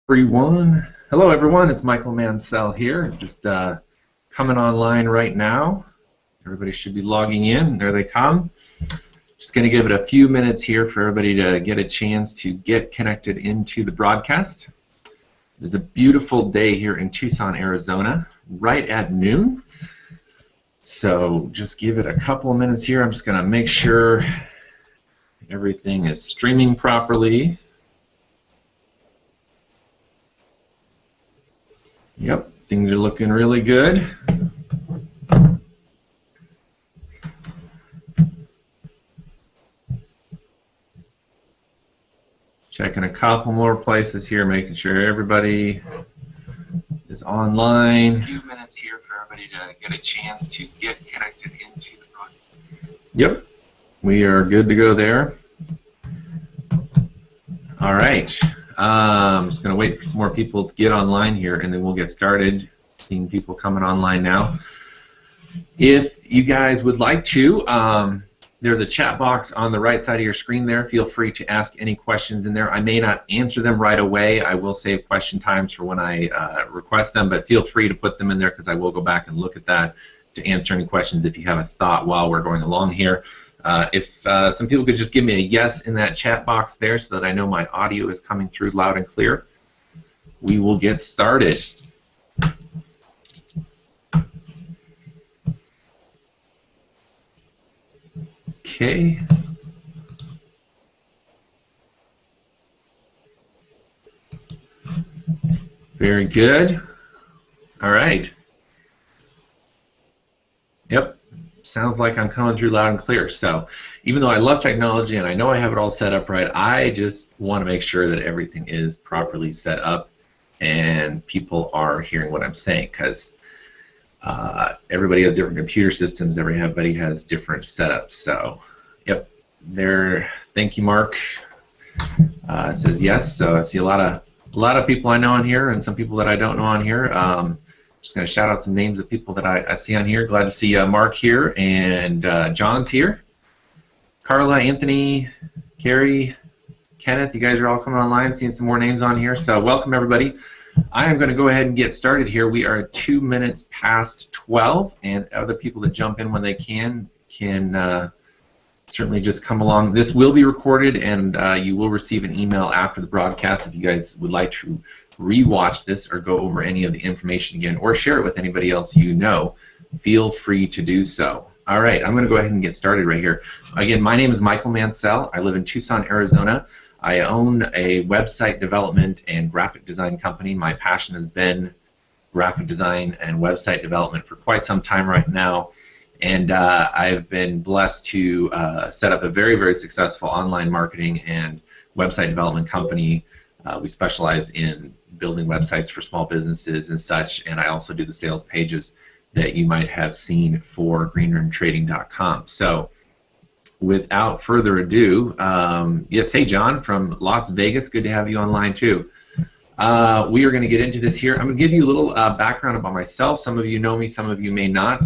Hello everyone, it's Michael Mansell here, just coming online right now. Everybody should be logging in. There they come. Just going to give it a few minutes here for everybody to get a chance to get connected into the broadcast. It's a beautiful day here in Tucson, Arizona, right at noon. So just give it a couple of minutes here. I'm just going to make sure everything is streaming properly. Yep, things are looking really good. Checking a couple more places here, making sure everybody is online. A few minutes here for everybody to get a chance to get connected into the broadcast. Yep, we are good to go there. All right. I'm just going to wait for some more people to get online here, and then we'll get started. Seeing people coming online now. If you guys would like to, there's a chat box on the right side of your screen there. Feel free to ask any questions in there. I may not answer them right away. I will save question times for when I request them, but feel free to put them in there because I will go back and look at that to answer any questions if you have a thought while we're going along here. If some people could just give me a yes in that chat box there so that I know my audio is coming through loud and clear, we will get started. Okay. Very good. All right. Yep. Sounds like I'm coming through loud and clear. So even though I love technology and I know I have it all set up right, I just want to make sure that everything is properly set up and people are hearing what I'm saying, because everybody has different computer systems, everybody has different setups. So yep, there. Thank you, Mark. Says yes. So I see a lot of people I know on here and some people that I don't know on here. Just going to shout out some names of people that I see on here. Glad to see Mark here, and John's here. Carla, Anthony, Carrie, Kenneth, you guys are all coming online, seeing some more names on here. So welcome, everybody. I am going to go ahead and get started here. We are 2 minutes past 12, and other people that jump in when they can certainly just come along. This will be recorded, and you will receive an email after the broadcast if you guys would like to rewatch this or go over any of the information again or share it with anybody else you know. Feel free to do so. All right, I'm going to go ahead and get started right here. Again, my name is Michael Mansell. I live in Tucson, Arizona. I own a website development and graphic design company. My passion has been graphic design and website development for quite some time right now. And I've been blessed to set up a very, very successful online marketing and website development company. We specialize in building websites for small businesses and such, and I also do the sales pages that you might have seen for greenroomtrading.com. So without further ado, yes, hey John from Las Vegas, good to have you online too. We are going to get into this here. I'm going to give you a little background about myself. Some of you know me, some of you may not.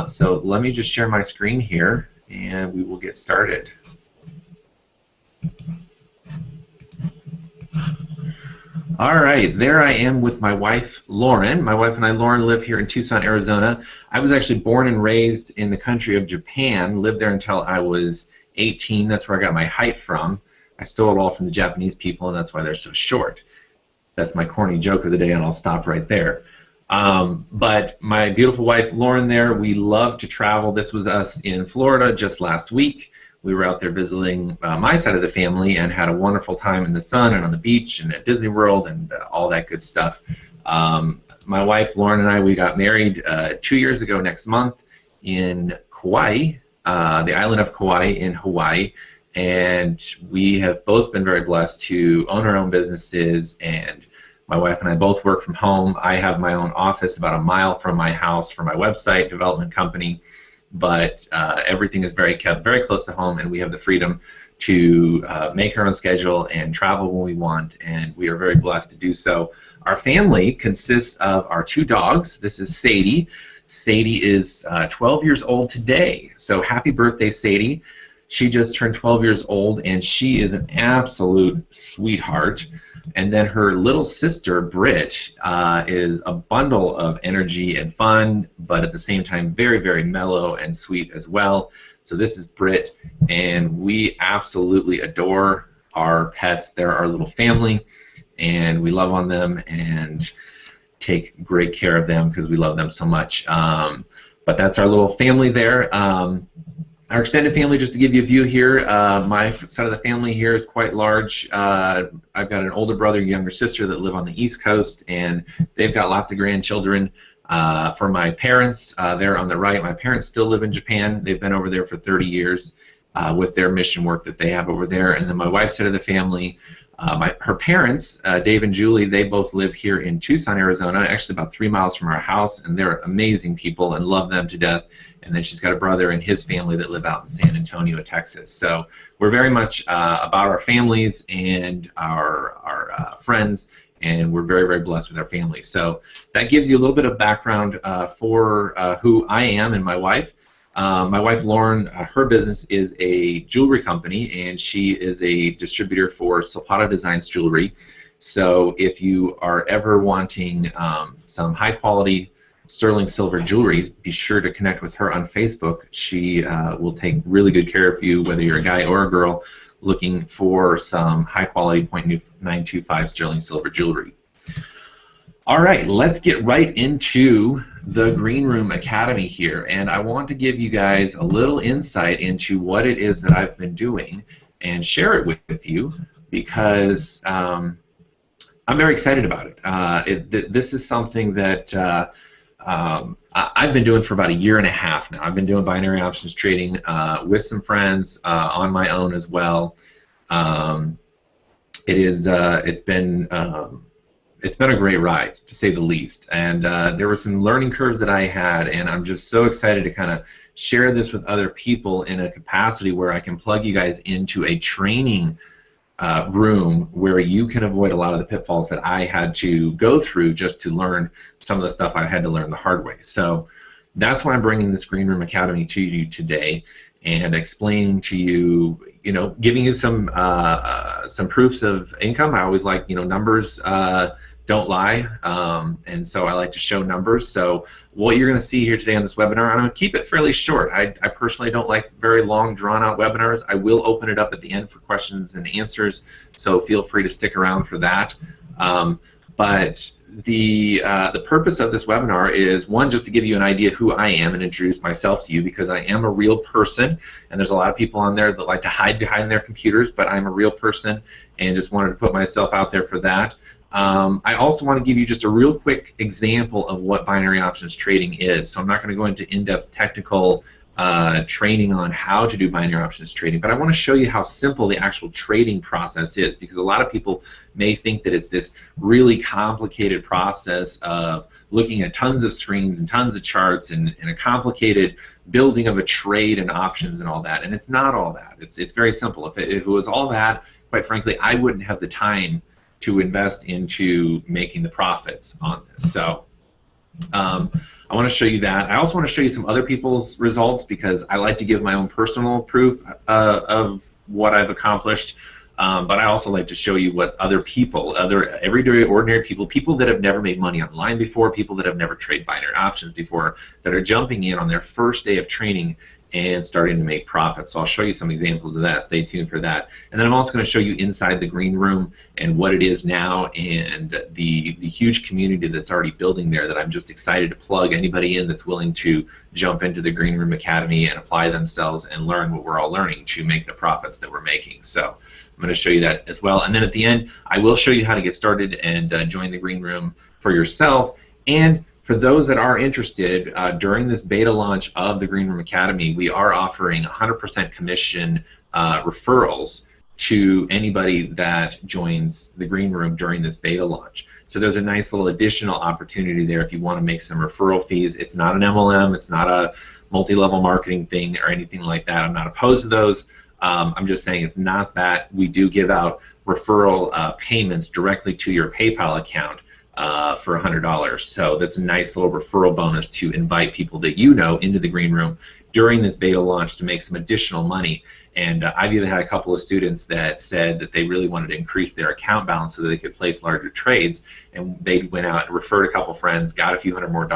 So let me just share my screen here and we will get started. All right, there I am with my wife, Lauren. My wife and I, Lauren, live here in Tucson, Arizona. I was actually born and raised in the country of Japan, lived there until I was 18. That's where I got my height from. I stole it all from the Japanese people, and that's why they're so short. That's my corny joke of the day, and I'll stop right there. But my beautiful wife, Lauren, there, we love to travel. This was us in Florida just last week. We were out there visiting my side of the family and had a wonderful time in the sun and on the beach and at Disney World and all that good stuff. My wife, Lauren, and I, we got married 2 years ago next month in Kauai, the island of Kauai in Hawaii, and we have both been very blessed to own our own businesses, and my wife and I both work from home. I have my own office about a mile from my house for my website development company, but everything is kept very close to home, and we have the freedom to make our own schedule and travel when we want, and we are very blessed to do so. Our family consists of our 2 dogs. This is Sadie. Sadie is 12 years old today, so happy birthday, Sadie. She just turned 12 years old, and she is an absolute sweetheart. And then her little sister, Britt, is a bundle of energy and fun, but at the same time very, very mellow and sweet as well. So this is Britt, and we absolutely adore our pets. They're our little family, and we love on them and take great care of them because we love them so much. But that's our little family there. Our extended family, just to give you a view here, my side of the family here is quite large. I've got an older brother, younger sister that live on the East Coast, and they've got lots of grandchildren. For my parents, they're on the right. My parents still live in Japan. They've been over there for 30 years with their mission work that they have over there. And then my wife's side of the family, her parents, Dave and Julie, they both live here in Tucson, Arizona, actually about 3 miles from our house, and they're amazing people and love them to death. And then she's got a brother and his family that live out in San Antonio, Texas. So we're very much about our families and our friends, and we're very, very blessed with our families. So that gives you a little bit of background for who I am and my wife. My wife Lauren, her business is a jewelry company, and she is a distributor for Zapata Designs jewelry. So if you are ever wanting some high quality sterling silver jewelry, be sure to connect with her on Facebook. She will take really good care of you, whether you're a guy or a girl looking for some high quality .925 sterling silver jewelry. All right, let's get right into the Green Room Academy here, and I want to give you guys a little insight into what it is that I've been doing and share it with you because I'm very excited about it. This is something that I've been doing for about 1.5 years now. I've been doing binary options trading with some friends on my own as well. It's been a great ride, to say the least, and there were some learning curves that I had, and I'm just so excited to kind of share this with other people in a capacity where I can plug you guys into a training room where you can avoid a lot of the pitfalls that I had to go through just to learn some of the stuff I had to learn the hard way. So that's why I'm bringing this Green Room Academy to you today and explaining to you, giving you some proofs of income. I always like, numbers don't lie, and so I like to show numbers. So what you're going to see here today on this webinar, I'm going to keep it fairly short. I personally don't like very long, drawn-out webinars. I will open it up at the end for questions and answers, so feel free to stick around for that. But the purpose of this webinar is, one, just to give you an idea who I am and introduce myself to you, because I am a real person, and there's a lot of people on there that like to hide behind their computers, but I'm a real person and just wanted to put myself out there for that. I also want to give you just a real quick example of what binary options trading is. So I'm not going to go into in-depth technical training on how to do binary options trading, but I want to show you how simple the actual trading process is, because a lot of people may think that it's this really complicated process of looking at tons of screens and tons of charts and a complicated building of a trade and options and all that, and it's not all that. It's very simple. If it was all that, quite frankly, I wouldn't have the time to invest into making the profits on this. So I want to show you that. I also want to show you some other people's results, because I like to give my own personal proof of what I've accomplished, but I also like to show you what other people, other everyday ordinary people that have never made money online before, people that have never traded binary options before, that are jumping in on their first day of training and starting to make profits. So I'll show you some examples of that. Stay tuned for that. And then I'm also going to show you inside the Green Room and what it is now, and the huge community that's already building there that I'm just excited to plug anybody in that's willing to jump into the Green Room Academy and apply themselves and learn what we're all learning to make the profits that we're making. So I'm going to show you that as well. And then at the end, I will show you how to get started and join the Green Room for yourself. And for those that are interested, during this beta launch of the Green Room Academy, we are offering 100% commission referrals to anybody that joins the Green Room during this beta launch. So there's a nice little additional opportunity there if you want to make some referral fees. It's not an MLM, it's not a multi-level marketing thing or anything like that. I'm not opposed to those. I'm just saying it's not that. We do give out referral payments directly to your PayPal account for $100. So that's a nice little referral bonus to invite people that you know into the Green Room during this beta launch to make some additional money. And I've even had a couple of students that said that they really wanted to increase their account balance so that they could place larger trades, and they went out and referred a couple friends, got a few $100 more,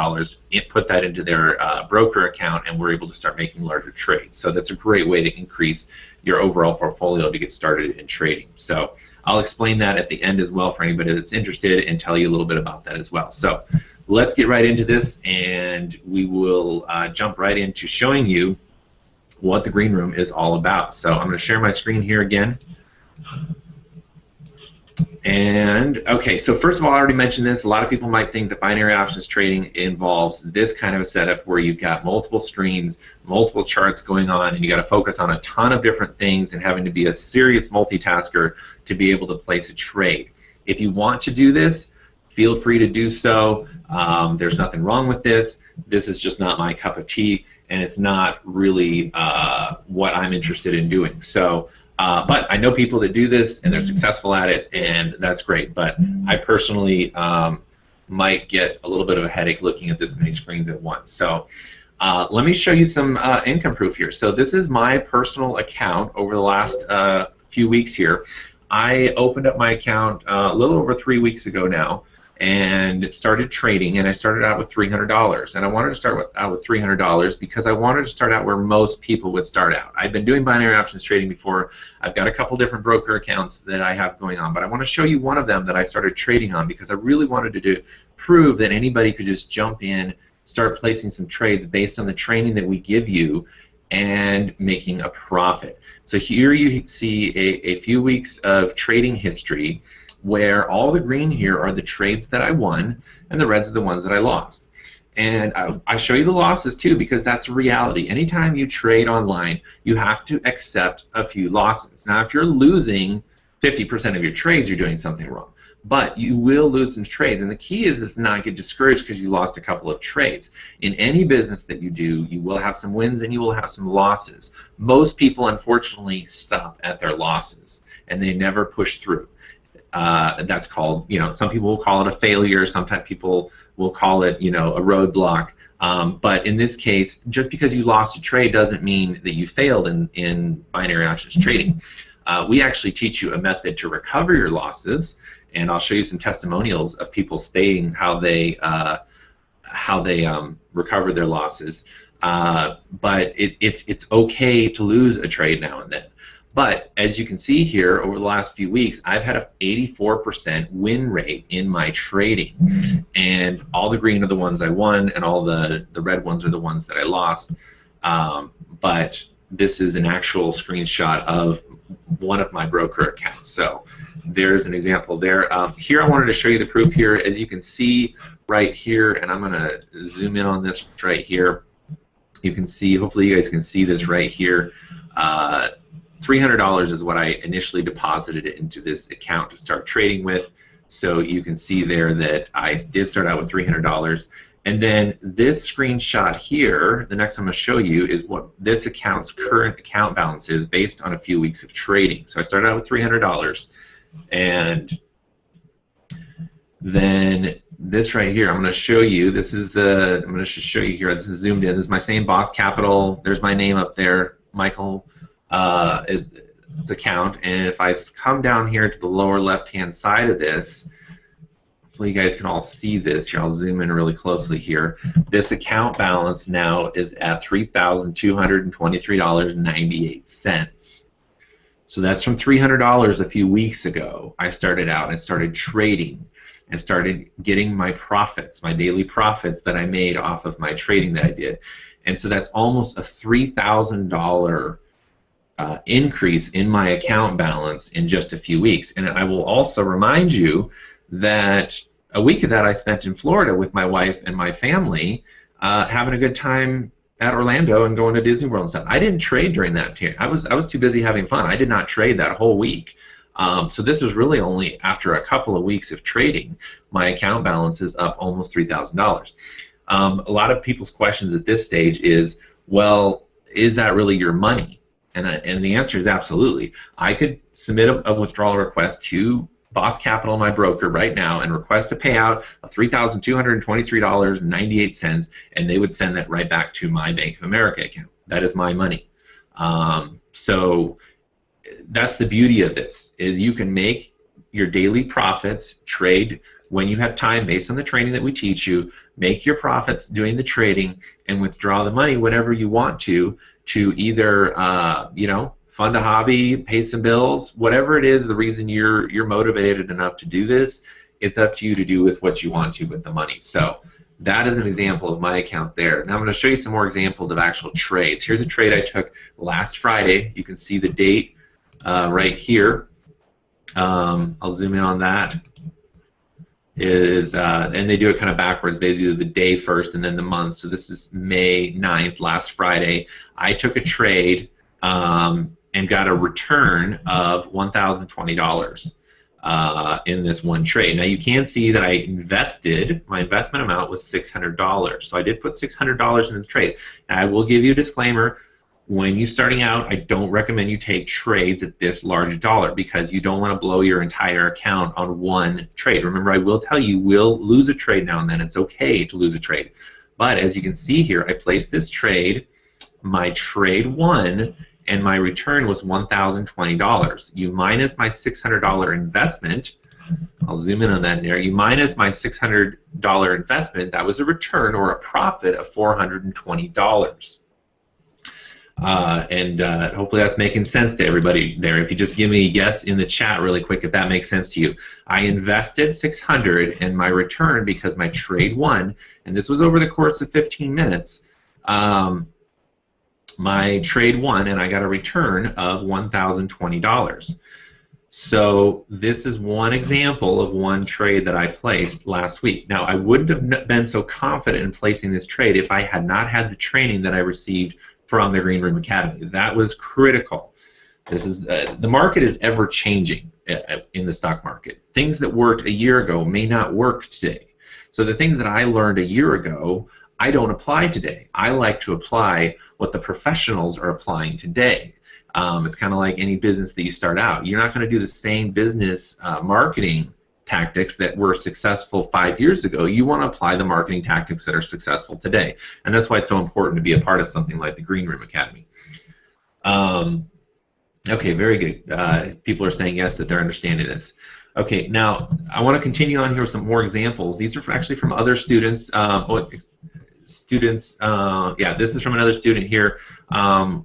put that into their broker account, and were able to start making larger trades. So that's a great way to increase your overall portfolio to get started in trading. So I'll explain that at the end as well for anybody that's interested and tell you a little bit about that as well. So let's get right into this, and we will jump right into showing you what the green room is all about. So I'm going to share my screen here again. And okay, so first of all, I already mentioned this. A lot of people might think that binary options trading involves this kind of a setup where you've got multiple screens, multiple charts going on, and you got to focus on a ton of different things and having to be a serious multitasker to be able to place a trade. If you want to do this, feel free to do so. There's nothing wrong with this. This is just not my cup of tea, and it's not really what I'm interested in doing. So, but I know people that do this, and they're successful at it, and that's great. But I personally might get a little bit of a headache looking at this many screens at once. So let me show you some income proof here. So this is my personal account over the last few weeks here. I opened up my account a little over 3 weeks ago now, and started trading, and I started out with $300, and I wanted to start out with $300 because I wanted to start out where most people would start out. I've been doing binary options trading before. I've got a couple different broker accounts that I have going on, but I want to show you one of them that I started trading on because I really wanted to prove that anybody could just jump in, start placing some trades based on the training that we give you, and making a profit. So here you see a few weeks of trading history, where all the green here are the trades that I won, and the reds are the ones that I lost. And I show you the losses too, because that's a reality. Anytime you trade online, you have to accept a few losses. Now, if you're losing 50% of your trades, you're doing something wrong. But you will lose some trades, and the key is to not get discouraged because you lost a couple of trades. In any business that you do, you will have some wins and you will have some losses. Most people, unfortunately, stop at their losses, and they never push through. That's called, some people will call it a failure, sometimes people will call it, a roadblock. But in this case, just because you lost a trade doesn't mean that you failed in binary options trading. We actually teach you a method to recover your losses, and I'll show you some testimonials of people stating how they recover their losses. But it's okay to lose a trade now and then. But as you can see here, over the last few weeks, I've had an 84% win rate in my trading. And all the green are the ones I won, and all the red ones are the ones that I lost. But this is an actual screenshot of one of my broker accounts. So there's an example there. Here I wanted to show you the proof here. As you can see right here, and I'm going to zoom in on this right here. You can see, hopefully you guys can see this right here. $300 is what I initially deposited into this account to start trading with. So you can see there that I did start out with $300. And then this screenshot here, the next I'm going to show you, is what this account's current account balance is based on a few weeks of trading. So I started out with $300, and then this right here, I'm going to show you. This is I'm going to show you here. This is zoomed in. This is my same Boss Capital. There's my name up there, Michael. Its account, and if I come down here to the lower left-hand side of this, hopefully you guys can all see this here. I'll zoom in really closely here. This account balance now is at $3,223.98. So that's from $300 a few weeks ago. I started out and started trading and started getting my profits, my daily profits that I made off of my trading that I did. And so that's almost a $3,000 increase in my account balance in just a few weeks. And I will also remind you that a week of that I spent in Florida with my wife and my family, having a good time at Orlando and going to Disney World and stuff. I didn't trade during that time. I was too busy having fun. I did not trade that whole week. So this was really only after a couple of weeks of trading, my account balance is up almost $3,000. A lot of people's questions at this stage is, well, is that really your money? And the answer is absolutely. I could submit a withdrawal request to Boss Capital, my broker, right now, and request a payout of $3,223.98, and they would send that right back to my Bank of America account. That is my money. So that's the beauty of this, is you can make your daily profits, trade when you have time based on the training that we teach you, make your profits doing the trading, and withdraw the money whenever you want to either you know, fund a hobby, pay some bills, whatever it is, the reason you're motivated enough to do this, it's up to you to do with what you want to with the money. So that is an example of my account there. Now I'm going to show you some more examples of actual trades. Here's a trade I took last Friday. You can see the date right here. I'll zoom in on that. And they do it kind of backwards. They do the day first and then the month. So this is May 9th, last Friday. I took a trade and got a return of $1,020 in this one trade. Now you can see that I invested, my investment amount was $600. So I did put $600 in the trade. Now I will give you a disclaimer. When you're starting out, I don't recommend you take trades at this large dollar, because you don't want to blow your entire account on one trade. Remember, I will tell you, will lose a trade now and then. It's okay to lose a trade. But as you can see here, I placed this trade, my trade won, and my return was $1,020. You minus my $600 investment, I'll zoom in on that there, you minus my $600 investment, that was a return or a profit of $420. Hopefully that's making sense to everybody there. If you just give me a yes in the chat really quick if that makes sense to you. I invested $600 and my return, because my trade won, and this was over the course of 15 minutes, my trade won and I got a return of $1,020. So this is one example of one trade that I placed last week. Now I wouldn't have been so confident in placing this trade if I had not had the training that I received from the Green Room Academy. That was critical. This is the market is ever changing in the stock market. Things that worked a year ago may not work today. So the things that I learned a year ago, I don't apply today. I like to apply what the professionals are applying today. It's kind of like any business that you start out. You're not going to do the same business marketing tactics that were successful 5 years ago. You want to apply the marketing tactics that are successful today. And that's why it's so important to be a part of something like the Green Room Academy. Okay, very good. People are saying yes, that they're understanding this. Okay, now I want to continue on here with some more examples. These are actually from other students. Yeah, this is from another student here.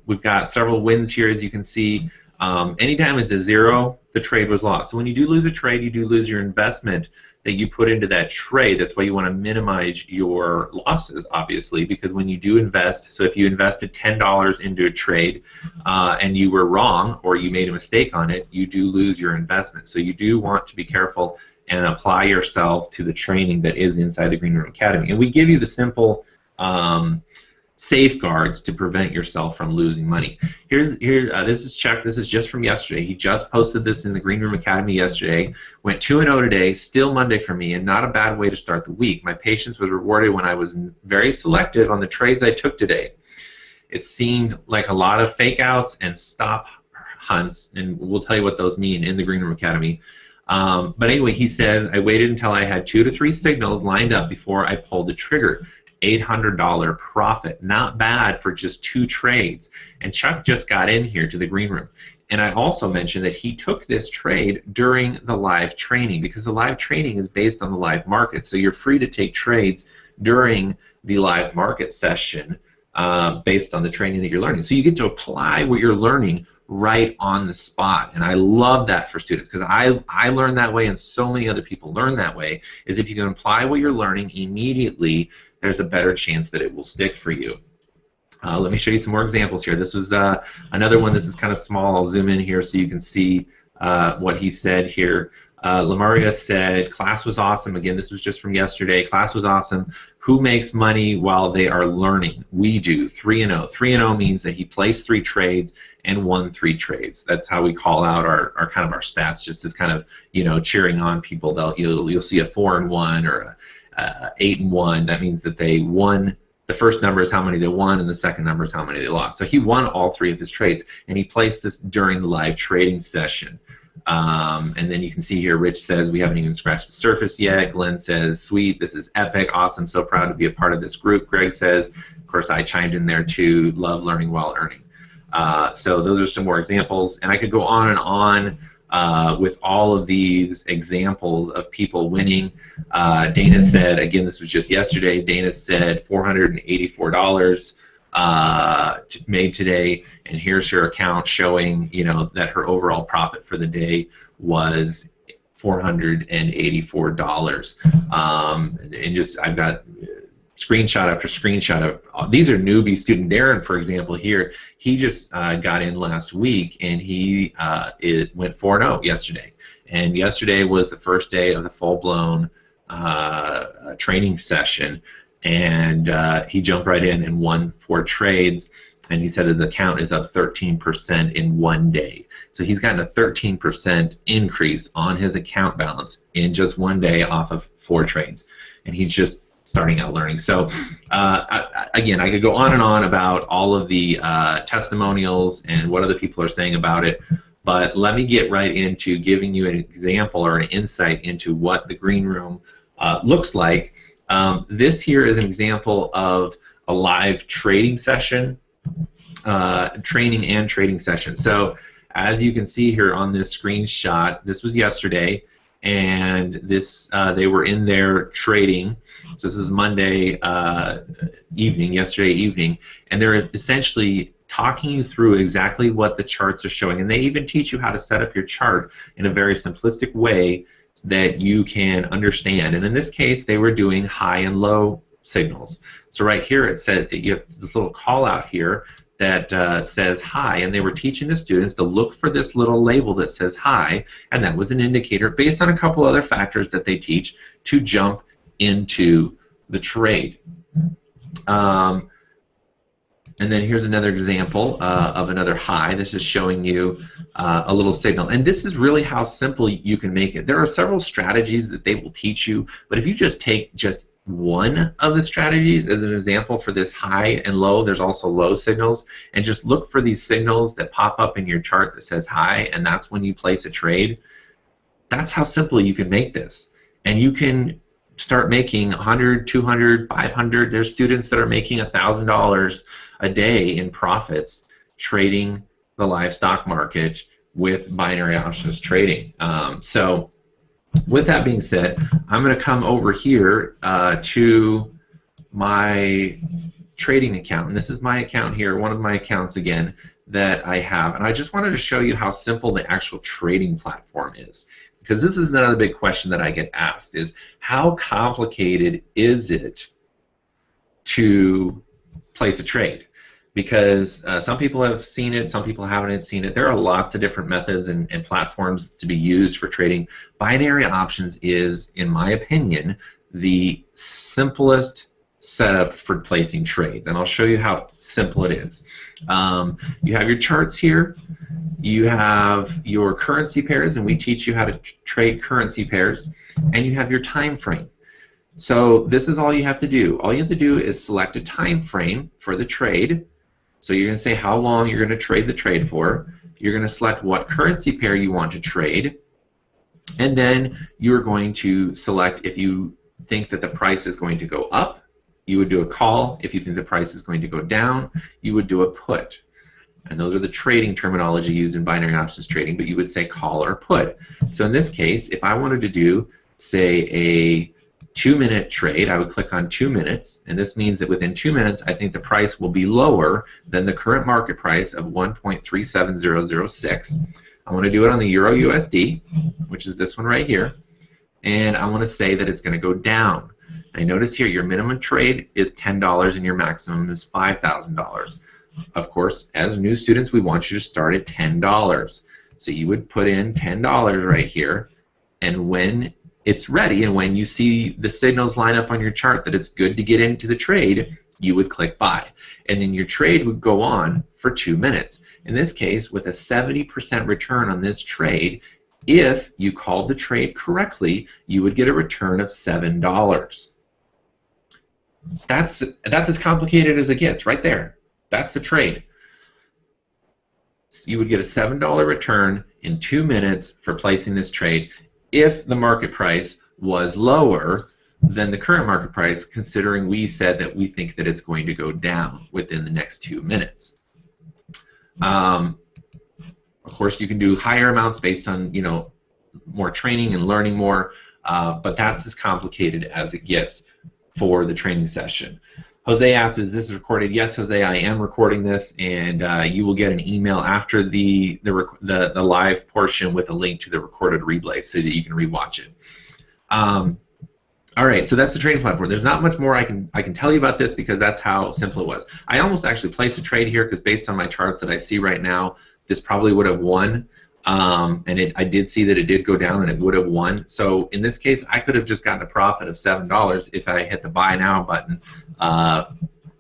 We've got several wins here, as you can see. Anytime it's a zero, the trade was lost. So when you do lose a trade, you do lose your investment that you put into that trade. That's why you want to minimize your losses, obviously, because when you do invest, so if you invested $10 into a trade and you were wrong or you made a mistake on it, you do lose your investment. So you do want to be careful and apply yourself to the training that is inside the Green Room Academy. And we give you the simple safeguards to prevent yourself from losing money. This is Chuck. This is just from yesterday. He just posted this in the Green Room Academy yesterday. Went 2-0 today. Still Monday for me, and not a bad way to start the week. My patience was rewarded when I was very selective on the trades I took today. It seemed like a lot of fake outs and stop hunts, and we'll tell you what those mean in the Green Room Academy. But anyway, he says, I waited until I had 2 to 3 signals lined up before I pulled the trigger. $800 profit. Not bad for just 2 trades. And Chuck just got in here to the Green Room. And I also mentioned that he took this trade during the live training, because the live training is based on the live market. So you're free to take trades during the live market session based on the training that you're learning. So you get to apply what you're learning right on the spot, and I love that for students, because I learn that way, and so many other people learn that way, is if you can apply what you're learning immediately, there's a better chance that it will stick for you. Let me show you some more examples here. This was another one. This is kind of small. I'll zoom in here so you can see what he said here. Lamaria said, class was awesome. Again, this was just from yesterday. Class was awesome. Who makes money while they are learning? We do. 3-0. 3-0 means that he placed 3 trades and won 3 trades. That's how we call out our kind of our stats, just as kind of, you know, cheering on people. You'll see a 4-1 or a 8-1. That means that they won. The first number is how many they won, and the second number is how many they lost. So he won all 3 of his trades, and he placed this during the live trading session. And then you can see here, Rich says, we haven't even scratched the surface yet. Glenn says, sweet, this is epic, awesome, so proud to be a part of this group. Greg says, of course, I chimed in there too, love learning while earning. So those are some more examples, and I could go on and on with all of these examples of people winning. Dana said, again, this was just yesterday, Dana said $484 made today, and here's her account showing, you know, that her overall profit for the day was $484. And just, I've got screenshot after screenshot of these are newbie student. Darren, for example, here, he just got in last week, and he it went 4-0 yesterday. And yesterday was the first day of the full-blown training session, and he jumped right in and won 4 trades, and he said his account is up 13% in 1 day. So he's gotten a 13% increase on his account balance in just 1 day off of 4 trades, and he's just starting out learning. So again, I could go on and on about all of the testimonials and what other people are saying about it, but let me get right into giving you an example or an insight into what the green room looks like. This here is an example of a live trading session, training and trading session. So as you can see here on this screenshot, this was yesterday, and this they were in there trading. So this is Monday evening, yesterday evening, and they're essentially talking you through exactly what the charts are showing, and they even teach you how to set up your chart in a very simplistic way that you can understand. And in this case, they were doing high and low signals. So right here it said that you have this little call out here that says high, and they were teaching the students to look for this little label that says high, and that was an indicator based on a couple other factors that they teach to jump into the trade. And then here's another example of another high. This is showing you a little signal. And this is really how simple you can make it. There are several strategies that they will teach you, but if you just take just one of the strategies as an example for this high and low, there's also low signals, and just look for these signals that pop up in your chart that says high, and that's when you place a trade. That's how simple you can make this. And you can start making 100, 200, 500. There's students that are making $1,000 a day in profits trading the live stock market with binary options trading. So with that being said, I'm going to come over here to my trading account, and this is my account here, one of my accounts again that I have, and I just wanted to show you how simple the actual trading platform is, because this is another big question that I get asked, is how complicated is it to place a trade? Because some people have seen it, some people haven't seen it. There are lots of different methods and platforms to be used for trading. Binary options is, in my opinion, the simplest setup for placing trades, and I'll show you how simple it is. You have your charts here, you have your currency pairs, and we teach you how to trade currency pairs, and you have your time frame. So this is all you have to do. All you have to do is select a time frame for the trade. So you're going to say how long you're going to trade the trade for. You're going to select what currency pair you want to trade, and then you're going to select if you think that the price is going to go up, you would do a call. If you think the price is going to go down, you would do a put. And those are the trading terminology used in binary options trading, but you would say call or put. So in this case, if I wanted to do, say, a 2-minute trade, I would click on 2 minutes, and this means that within 2 minutes I think the price will be lower than the current market price of 1.37006. I want to do it on the Euro USD, which is this one right here, and I want to say that it's going to go down. Now notice here your minimum trade is $10 and your maximum is $5,000. Of course, as new students, we want you to start at $10. So you would put in $10 right here, and when it's ready and when you see the signals line up on your chart that it's good to get into the trade, you would click buy. And then your trade would go on for 2 minutes. In this case, with a 70% return on this trade, if you called the trade correctly, you would get a return of $7. That's as complicated as it gets right there. That's the trade. you would get a $7 return in 2 minutes for placing this trade if the market price was lower than the current market price, considering we said that we think that it's going to go down within the next 2 minutes. Of course, you can do higher amounts based on, you know, more training and learning more, but that's as complicated as it gets for the training session. Jose asks, is this recorded? Yes, Jose, I am recording this, and you will get an email after the live portion with a link to the recorded replay so that you can rewatch it. All right, so that's the trading platform. There's not much more I can tell you about this because that's how simple it was. I almost actually placed a trade here because based on my charts that I see right now, this probably would have won. And I did see that it did go down and it would have won. So in this case, I could have just gotten a profit of $7 if I hit the buy now button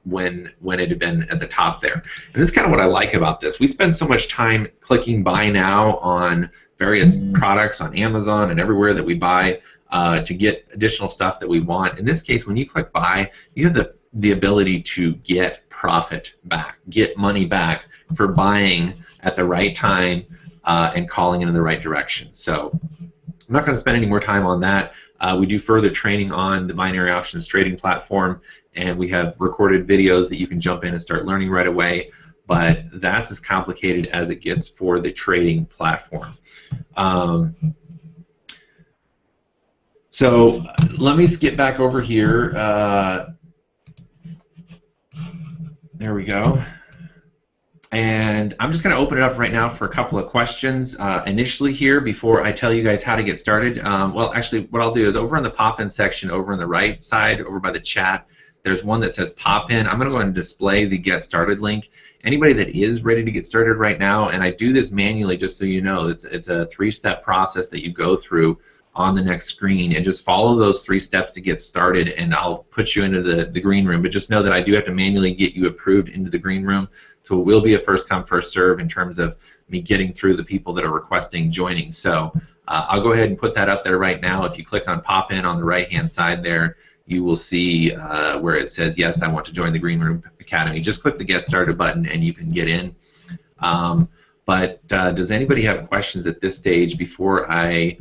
when it had been at the top there. And this is kind of what I like about this. We spend so much time clicking buy now on various products on Amazon and everywhere that we buy to get additional stuff that we want. In this case, when you click buy, you have the ability to get profit back, get money back for buying at the right time and calling in the right direction. So I'm not going to spend any more time on that. We do further training on the binary options trading platform, and we have recorded videos that you can jump in and start learning right away, but that's as complicated as it gets for the trading platform. So let me skip back over here. There we go. And I'm just going to open it up right now for a couple of questions initially here before I tell you guys how to get started. Well, actually, what I'll do is over on the pop-in section over on the right side, over by the chat, there's one that says pop-in. I'm going to go ahead and display the Get Started link. Anybody that is ready to get started right now, and I do this manually just so you know, it's a 3-step process that you go through on the next screen, and just follow those 3 steps to get started, and I'll put you into the green room. But just know that I do have to manually get you approved into the green room, so it will be a first come first serve in terms of me getting through the people that are requesting joining. So I'll go ahead and put that up there right now. If you click on pop in on the right hand side there, you will see where it says yes, I want to join the Green Room Academy. Just click the Get Started button and you can get in. But does anybody have questions at this stage before I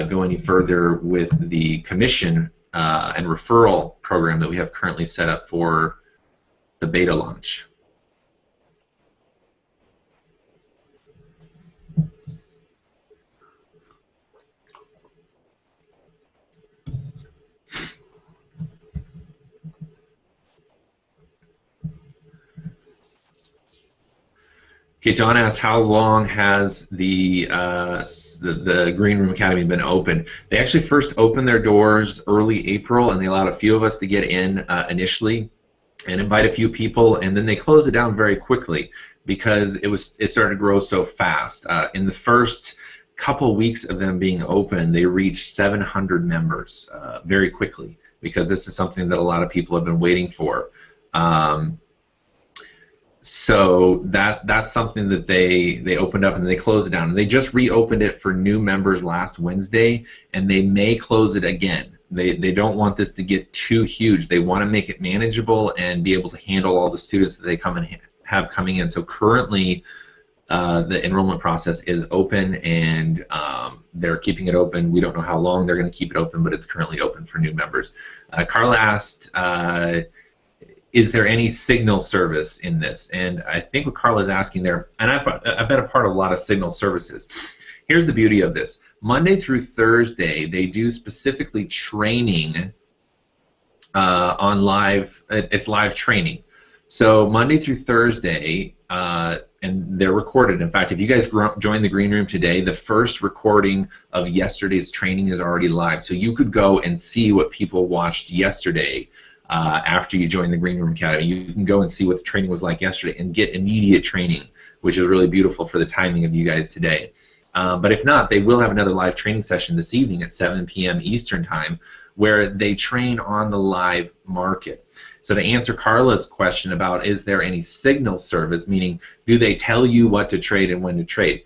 go any further with the commission and referral program that we have currently set up for the beta launch? Okay, John asked, how long has the Green Room Academy been open? They actually first opened their doors early April, and they allowed a few of us to get in initially and invite a few people, and then they closed it down very quickly because it started to grow so fast. In the first couple weeks of them being open, they reached 700 members very quickly because this is something that a lot of people have been waiting for. So that's something that they opened up and they closed it down. And they just reopened it for new members last Wednesday, and they may close it again. They don't want this to get too huge. They want to make it manageable and be able to handle all the students that they have coming in. So currently, the enrollment process is open, and they're keeping it open. We don't know how long they're going to keep it open, but it's currently open for new members. Carla asked, is there any signal service in this? And I think what Carla's asking there, and I've been a part of a lot of signal services. Here's the beauty of this. Monday through Thursday, they do specifically training on live, it's live training. So Monday through Thursday, and they're recorded. In fact, if you guys join the Green Room today, the first recording of yesterday's training is already live. So you could go and see what people watched yesterday. After you join the Green Room Academy, you can go and see what the training was like yesterday and get immediate training, which is really beautiful for the timing of you guys today. But if not, they will have another live training session this evening at 7 p.m. Eastern Time where they train on the live market. So to answer Carla's question about is there any signal service, meaning do they tell you what to trade and when to trade,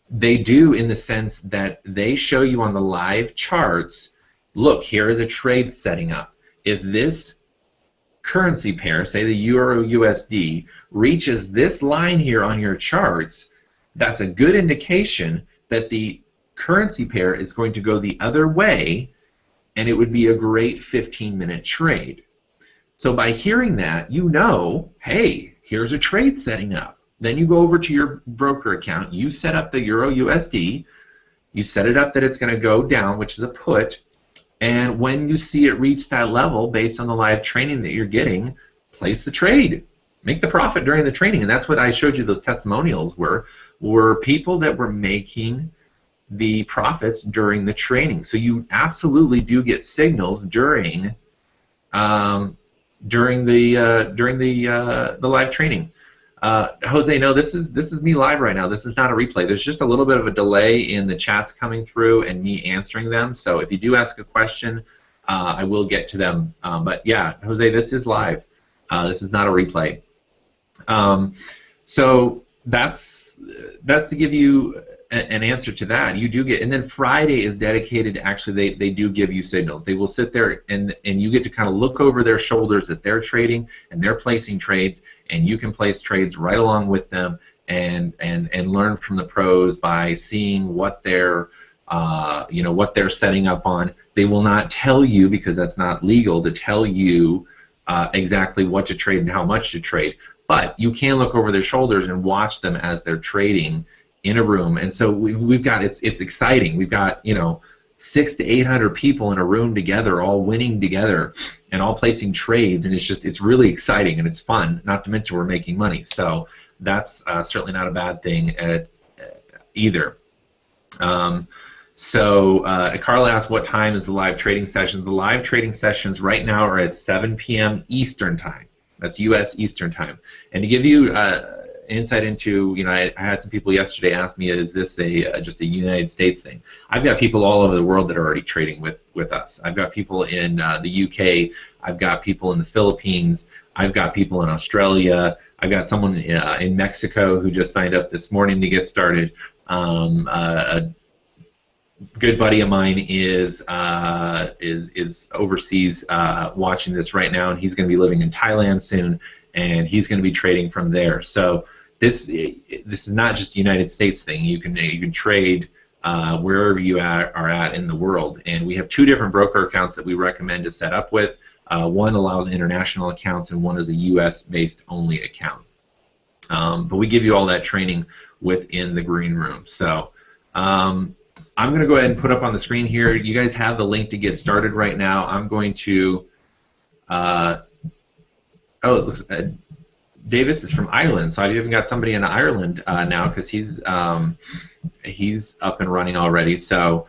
they do in the sense that they show you on the live charts, look, here is a trade setting up. If this currency pair, say the Euro USD, reaches this line here on your charts, that's a good indication that the currency pair is going to go the other way, and it would be a great 15-minute trade. So by hearing that, you know, hey, here's a trade setting up. Then you go over to your broker account, you set up the Euro USD, you set it up that it's going to go down, which is a put, and when you see it reach that level based on the live training that you're getting, place the trade. Make the profit during the training. And that's what I showed you those testimonials were people that were making the profits during the training. So you absolutely do get signals during the live training. Jose, no, this is me live right now. This is not a replay. There's just a little bit of a delay in the chats coming through and me answering them. So if you do ask a question, I will get to them. But yeah, Jose, this is live. This is not a replay. So that's to give you an answer to that. You do get, and then Friday is dedicated to actually they do give you signals. They will sit there and you get to kind of look over their shoulders that they're trading and they're placing trades, and you can place trades right along with them and learn from the pros by seeing what they're what they're setting up on. They will not tell you, because that's not legal to tell you exactly what to trade and how much to trade, but you can look over their shoulders and watch them as they're trading in a room. And so we've got, it's exciting. We've got 600 to 800 people in a room together, all winning together and all placing trades, and it's really exciting and it's fun, not to mention we're making money. So that's certainly not a bad thing either. Carla asked, what time is the live trading session? The live trading sessions right now are at 7 p.m. Eastern time. That's U.S. Eastern time. And to give you insight into, I had some people yesterday ask me, is this just a United States thing? I've got people all over the world that are already trading with us. I've got people in the UK. I've got people in the Philippines. I've got people in Australia. I've got someone in Mexico who just signed up this morning to get started. A good buddy of mine is overseas watching this right now, and he's going to be living in Thailand soon, and he's going to be trading from there. So this is not just a United States thing. You can trade wherever you are at in the world, and we have 2 different broker accounts that we recommend to set up with. One allows international accounts, and one is a U.S.-based only account. But we give you all that training within the green room. So I'm going to go ahead and put up on the screen here. You guys have the link to get started right now. I'm going to. Oh, it looks. Davis is from Ireland, so I've even got somebody in Ireland now, because he's up and running already. So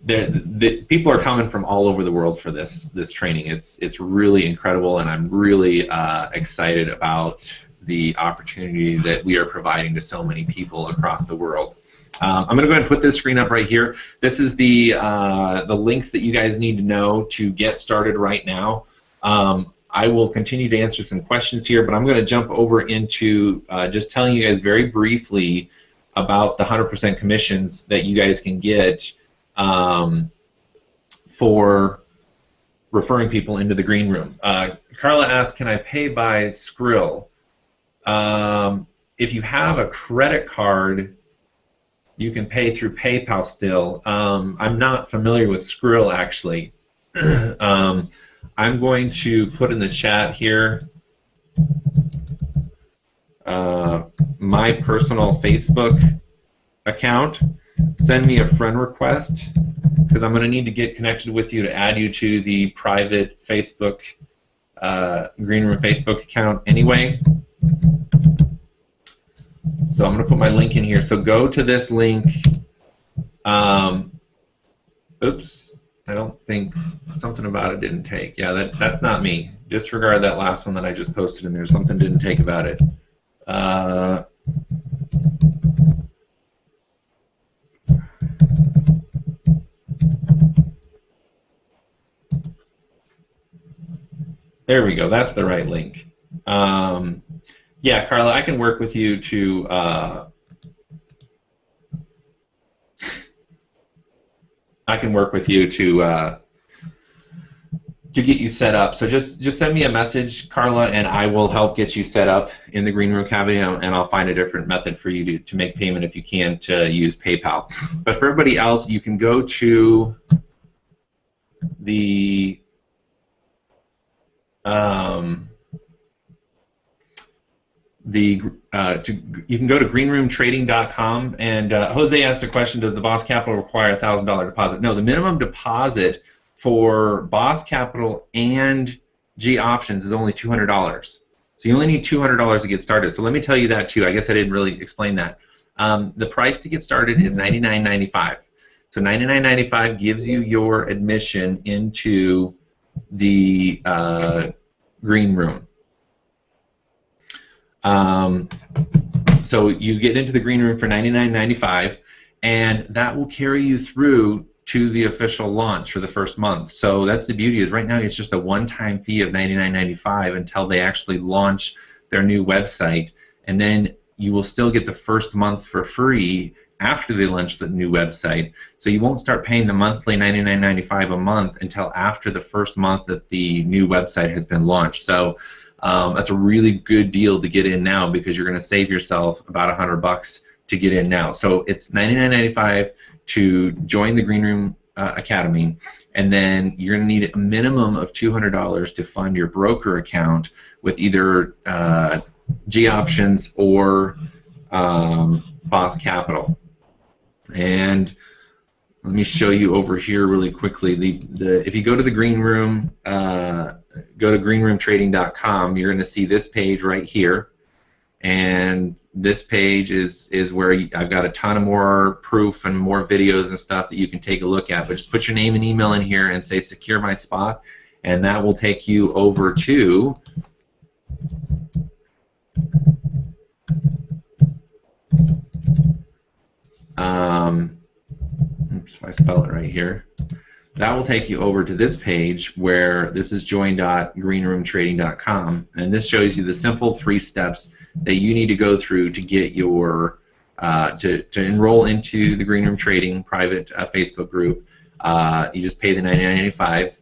the people are coming from all over the world for this training. It's really incredible, and I'm really excited about the opportunity that we are providing to so many people across the world. I'm going to go ahead and put this screen up right here. This is the links that you guys need to know to get started right now. I will continue to answer some questions here, but I'm going to jump over into just telling you guys very briefly about the 100% commissions that you guys can get for referring people into the green room. Carla asked, can I pay by Skrill? If you have a credit card, you can pay through PayPal still. I'm not familiar with Skrill, actually. I'm going to put in the chat here my personal Facebook account. Send me a friend request, because I'm going to need to get connected with you to add you to the private Facebook, Green Room Facebook account anyway. So I'm going to put my link in here. So go to this link. Oops. I don't think something about it didn't take. Yeah, that's not me. Disregard that last one that I just posted in there. Something didn't take about it. There we go. That's the right link. Yeah, Carla, I can work with you to. to get you set up. So just send me a message, Carla, and I will help get you set up in the Green Room Academy, and I'll find a different method for you to make payment if you can to use PayPal. But for everybody else, you can go to the you can go to greenroomtrading.com, and Jose asked a question: does the Boss Capital require a $1,000 deposit? No, the minimum deposit for Boss Capital and G Options is only $200. So you only need $200 to get started. So let me tell you that too. I guess I didn't really explain that. The price to get started is $99.95. So $99.95 gives you your admission into the Green Room. So you get into the Green Room for $99.95, and that will carry you through to the official launch for the first month. So that's the beauty, is right now it's just a one-time fee of $99.95 until they actually launch their new website, and then you will still get the first month for free after they launch the new website. So you won't start paying the monthly $99.95 a month until after the first month that the new website has been launched. So that's a really good deal to get in now, because you're going to save yourself about $100 to get in now. So it's $99.95 to join the Green Room Academy, and then you're going to need a minimum of $200 to fund your broker account with either G Options or Boss Capital. And let me show you over here really quickly. If you go to the Green Room, go to greenroomtrading.com, you're going to see this page right here. And this page is where I've got a ton of more proof and more videos and stuff that you can take a look at. But just put your name and email in here and say secure my spot, and that will take you over to oops, if I spell it right here, that will take you over to this page where this is join.greenroomtrading.com, and this shows you the simple 3 steps that you need to go through to get your to enroll into the Green Room Trading private Facebook group. You just pay the $99.95.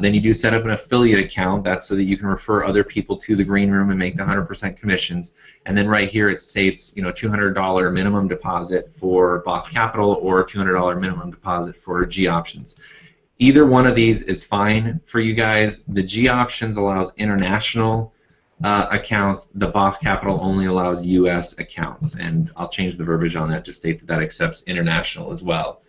Then you do set up an affiliate account. That's so that you can refer other people to the Green Room and make the 100% commissions. And then right here it states, $200 minimum deposit for Boss Capital or $200 minimum deposit for G Options. Either one of these is fine for you guys. The G Options allows international accounts. The Boss Capital only allows U.S. accounts, and I'll change the verbiage on that to state that that accepts international as well.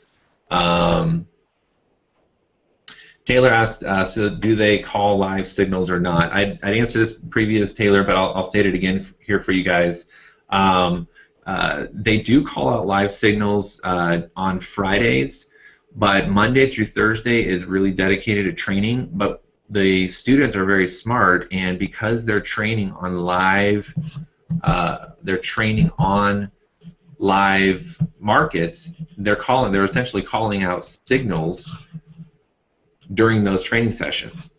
Taylor asked, so do they call live signals or not? I'd answer this previous, Taylor, but I'll state it again here for you guys. They do call out live signals on Fridays, but Monday through Thursday is really dedicated to training. But the students are very smart, and because they're training on live, markets, they're essentially calling out signals during those training sessions.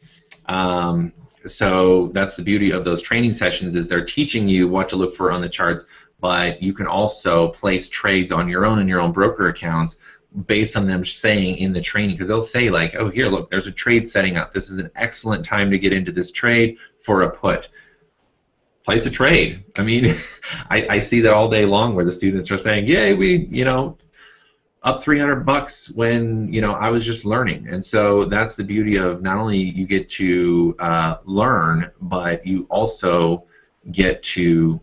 So that's the beauty of those training sessions, is they're teaching you what to look for on the charts, but you can also place trades on your own in your own broker accounts based on them saying in the training, because they'll say like, oh, here, look, there's a trade setting up. This is an excellent time to get into this trade for a put. Place a trade. I mean, I see that all day long where the students are saying, yay, we, up $300 when I was just learning. And so that's the beauty of not only you get to learn, but you also get to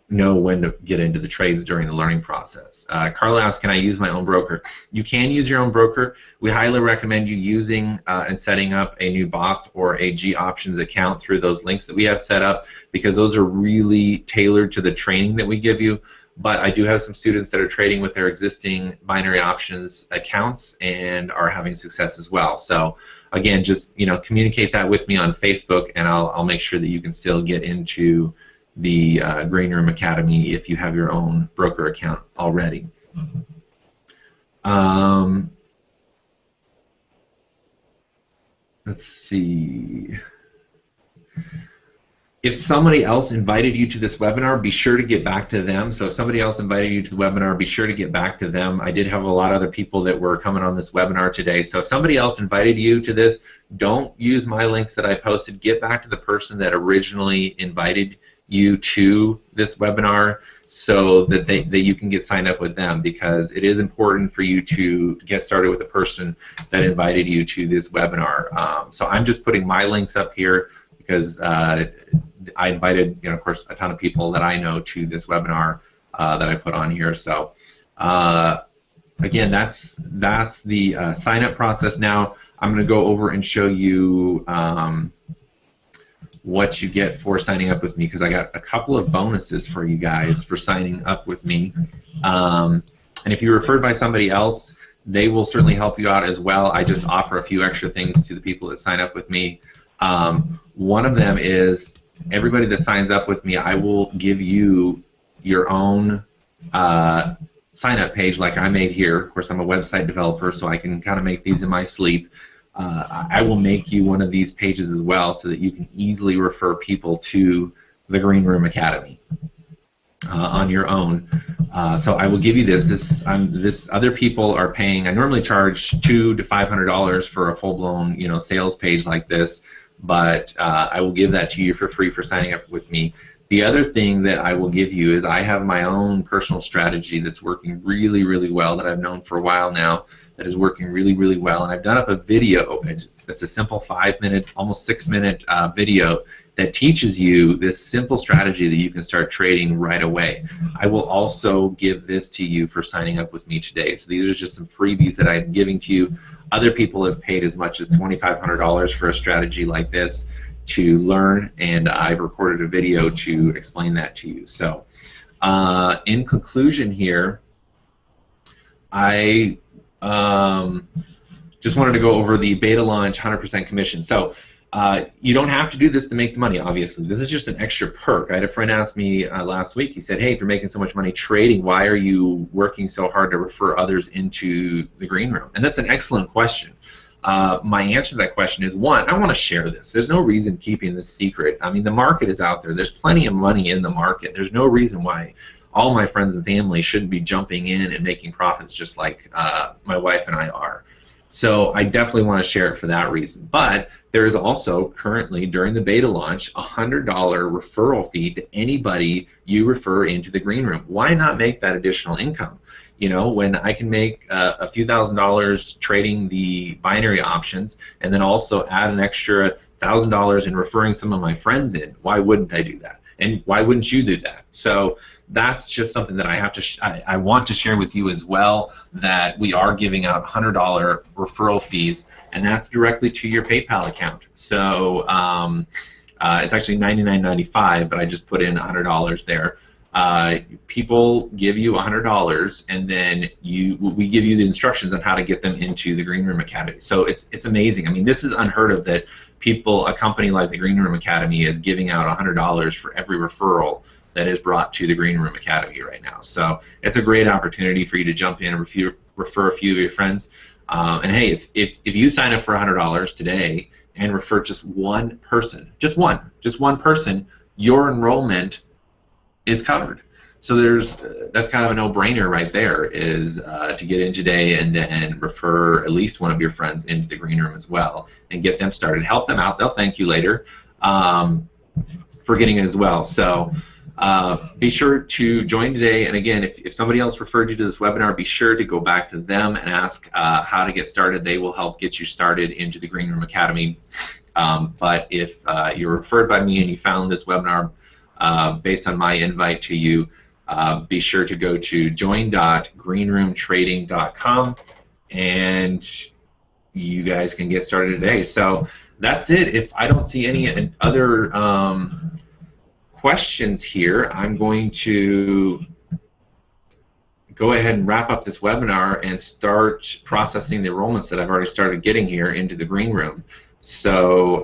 know when to get into the trades during the learning process. Carla asked, can I use my own broker? You can use your own broker. We highly recommend you using and setting up a new Boss or a G Options account through those links that we have set up, because those are really tailored to the training that we give you. But I do have some students that are trading with their existing binary options accounts and are having success as well. So again, just communicate that with me on Facebook, and I'll make sure that you can still get into the Green Room Academy if you have your own broker account already. Let's see. If somebody else invited you to this webinar, be sure to get back to them. So if somebody else invited you to the webinar, be sure to get back to them. I did have a lot of other people that were coming on this webinar today. So if somebody else invited you to this, don't use my links that I posted. Get back to the person that originally invited you to this webinar so that you can get signed up with them, because it is important for you to get started with the person that invited you to this webinar. So I'm just putting my links up here because I invited, of course, a ton of people that I know to this webinar that I put on here. So again, that's the sign-up process. Now I'm going to go over and show you what you get for signing up with me, because I got a couple of bonuses for you guys for signing up with me. And if you're referred by somebody else, they will certainly help you out as well. I just offer a few extra things to the people that sign up with me. One of them is everybody that signs up with me, I will give you your own sign-up page like I made here. Of course, I'm a website developer, so I can kind of make these in my sleep. I will make you one of these pages as well so that you can easily refer people to the Green Room Academy on your own. So I will give you this. This other people are paying. I normally charge $200 to $500 for a full-blown, sales page like this, but I will give that to you for free for signing up with me. The other thing that I will give you is I have my own personal strategy that's working really, really well, that I've known for a while now, that is working really, really well. And I've done up a video. It's a simple 5-minute, almost 6-minute video that teaches you this simple strategy that you can start trading right away. I will also give this to you for signing up with me today. So these are just some freebies that I'm giving to you. Other people have paid as much as $2,500 for a strategy like this to learn, and I've recorded a video to explain that to you. So in conclusion here, I just wanted to go over the beta launch 100% commission. So you don't have to do this to make the money, obviously. This is just an extra perk. I had a friend ask me last week, he said, hey, if you're making so much money trading, why are you working so hard to refer others into the Green Room? And that's an excellent question. My answer to that question is, one, I want to share this. There's no reason keeping this secret. I mean, the market is out there. There's plenty of money in the market. There's no reason why all my friends and family shouldn't be jumping in and making profits just like my wife and I are. So I definitely want to share it for that reason. But there is also currently, during the beta launch, a $100 referral fee to anybody you refer into the Green Room. Why not make that additional income? When I can make a few $1,000s trading the binary options and then also add an extra $1,000 in referring some of my friends in, why wouldn't I do that? And why wouldn't you do that? So that's just something that I want to share with you as well, that we are giving out $100 referral fees, and that's directly to your PayPal account. So it's actually $99.95, but I just put in $100 there. People give you $100, and then we give you the instructions on how to get them into the Green Room Academy. So it's amazing. I mean, this is unheard of, that a company like the Green Room Academy is giving out $100 for every referral that is brought to the Green Room Academy right now. So it's a great opportunity for you to jump in and refer a few of your friends. And hey, if you sign up for $100 today and refer just one person, just one person, your enrollment is covered. So that's kind of a no-brainer right there, is to get in today and then refer at least one of your friends into the Green Room as well and get them started. Help them out. They'll thank you later for getting it as well. So be sure to join today. And again, if somebody else referred you to this webinar, be sure to go back to them and ask how to get started. They will help get you started into the Green Room Academy. But if you're referred by me and you found this webinar based on my invite to you, be sure to go to join.greenroomtrading.com and you guys can get started today. So that's it. If I don't see any other questions here, I'm going to go ahead and wrap up this webinar and start processing the enrollments that I've already started getting here into the Green Room. So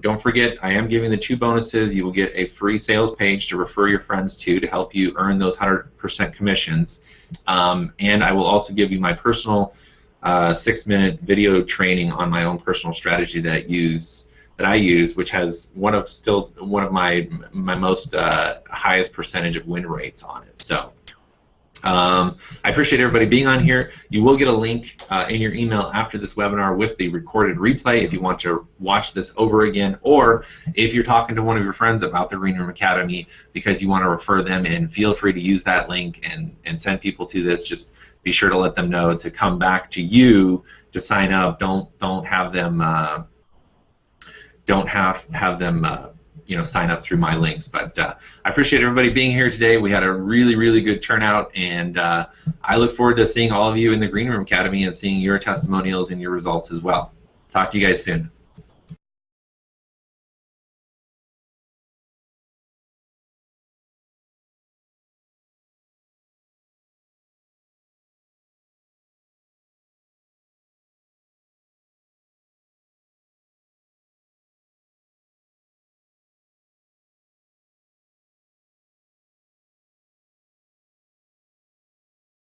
don't forget, I am giving the 2 bonuses. You will get a free sales page to refer your friends to help you earn those 100% commissions. And I will also give you my personal 6-minute video training on my own personal strategy that that I use, which has one of my most highest percentage of win rates on it. So I appreciate everybody being on here. You will get a link in your email after this webinar with the recorded replay if you want to watch this over again, or if you're talking to one of your friends about the Green Room Academy because you want to refer them in, feel free to use that link and send people to this. Just be sure to let them know to come back to you to sign up. Don't have them sign up through my links. But I appreciate everybody being here today. We had a really good turnout, and I look forward to seeing all of you in the Green Room Academy and seeing your testimonials and your results as well. Talk to you guys soon.